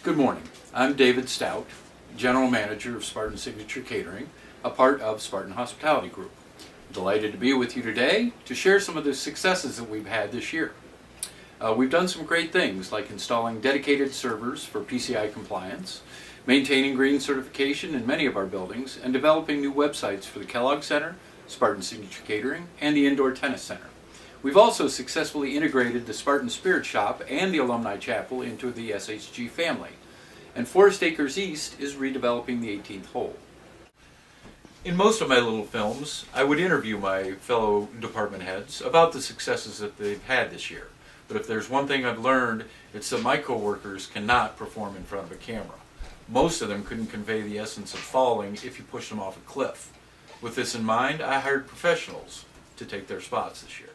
Good morning. I'm David Stout, General Manager of Spartan Signature Catering, a part of Spartan Hospitality Group. Delighted to be with you today to share some of the successes that we've had this year. We've done some great things like installing dedicated servers for PCI compliance, maintaining green certification in many of our buildings, and developing new websites for the Kellogg Center, Spartan Signature Catering, and the Indoor Tennis Center. We've also successfully integrated the Spartan Spirit Shop and the Alumni Chapel into the SHG family. And Forest Acres East is redeveloping the 18th hole. In most of my little films, I would interview my fellow department heads about the successes that they've had this year. But if there's one thing I've learned, it's that my coworkers cannot perform in front of a camera. Most of them couldn't convey the essence of falling if you pushed them off a cliff. With this in mind, I hired professionals to take their spots this year.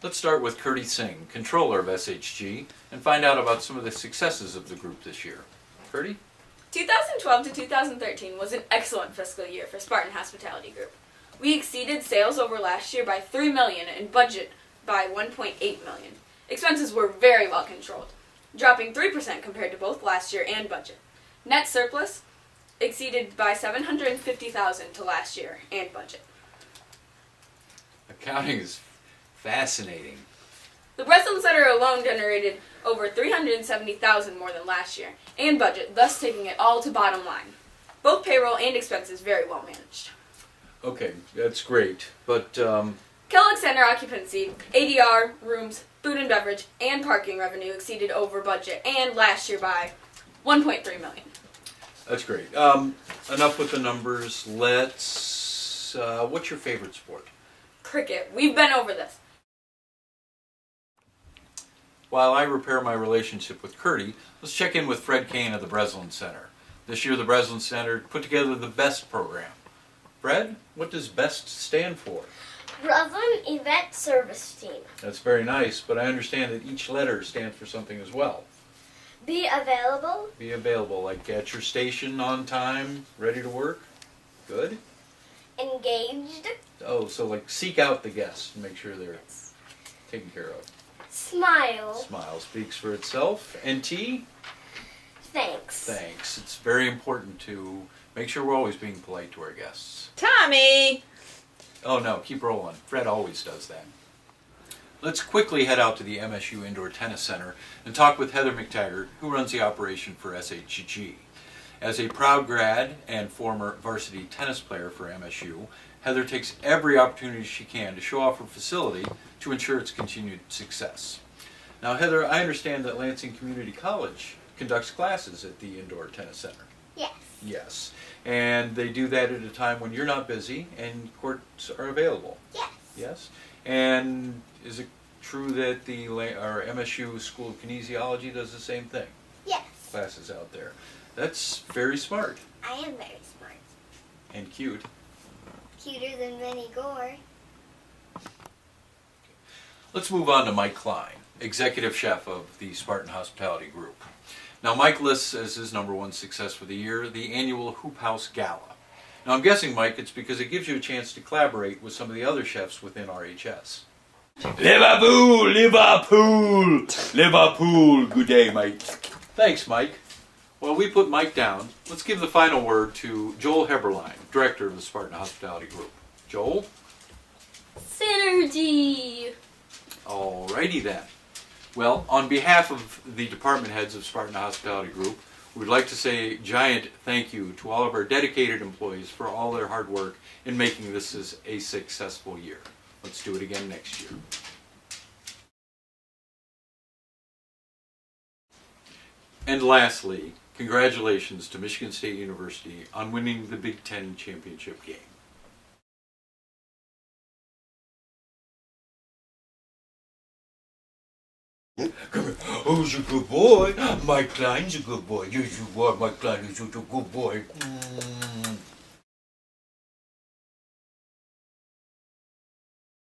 Let's start with Kurti Singh, controller of SHG, and find out about some of the successes of the group this year. Kurti? 2012 to 2013 was an excellent fiscal year for Spartan Hospitality Group. We exceeded sales over last year by $3 million and budget by $1.8 million. Expenses were very well controlled, dropping 3% compared to both last year and budget. Net surplus exceeded by $750,000 to last year and budget. Accounting is fascinating. The Breslin Center alone generated over $370,000 more than last year and budget, thus taking it all to bottom line. Both payroll and expenses very well managed. Okay, that's great, but Kellogg Center occupancy, ADR, rooms, food and beverage, and parking revenue exceeded over budget and last year by $1.3 million. that's great. Enough with the numbers. Let's, what's your favorite sport? Cricket. We've been over this. While I repair my relationship with Kurti, let's check in with Fred Kane of the Breslin Center. This year the Breslin Center put together the BEST program. Fred, what does BEST stand for? Breslin Event Service Team. That's very nice, but I understand that each letter stands for something as well. Be available. Be available, like at your station, on time, ready to work. Good. Engaged. Oh, so like seek out the guests and make sure they're taken care of. Smile. Smile speaks for itself. And T? Thanks. Thanks. It's very important to make sure we're always being polite to our guests. Tommy! Oh no, keep rolling. Fred always does that. Let's quickly head out to the MSU Indoor Tennis Center and talk with Heather McTaggart, who runs the operation for SHG. As a proud grad and former varsity tennis player for MSU, Heather takes every opportunity she can to show off her facility to ensure its continued success. Now Heather, I understand that Lansing Community College conducts classes at the Indoor Tennis Center. Yes. Yes. And they do that at a time when you're not busy and courts are available. Yes. Yes. And is it true that our MSU School of Kinesiology does the same thing? Yes. Classes out there. That's very smart. I am very smart. And cute. Cuter than Vinnie Gore. Let's move on to Mike Klein, Executive Chef of the Spartan Hospitality Group. Now Mike lists as his #1 success for the year the annual Hoop House Gala. Now I'm guessing, Mike, it's because it gives you a chance to collaborate with some of the other chefs within RHS. Liverpool, Liverpool, Liverpool. Good day, Mike. Thanks, Mike. While we put Mike down, let's give the final word to Joel Heberlein, Director of the Spartan Hospitality Group. Joel? Synergy! Alrighty then. Well, on behalf of the department heads of Spartan Hospitality Group, we'd like to say a giant thank you to all of our dedicated employees for all their hard work in making this a successful year. Let's do it again next year. And lastly, congratulations to Michigan State University on winning the Big Ten championship game. Come here. Who's a good boy? Mike Klein's a good boy. Yes, you are. Mike Klein is such a good boy.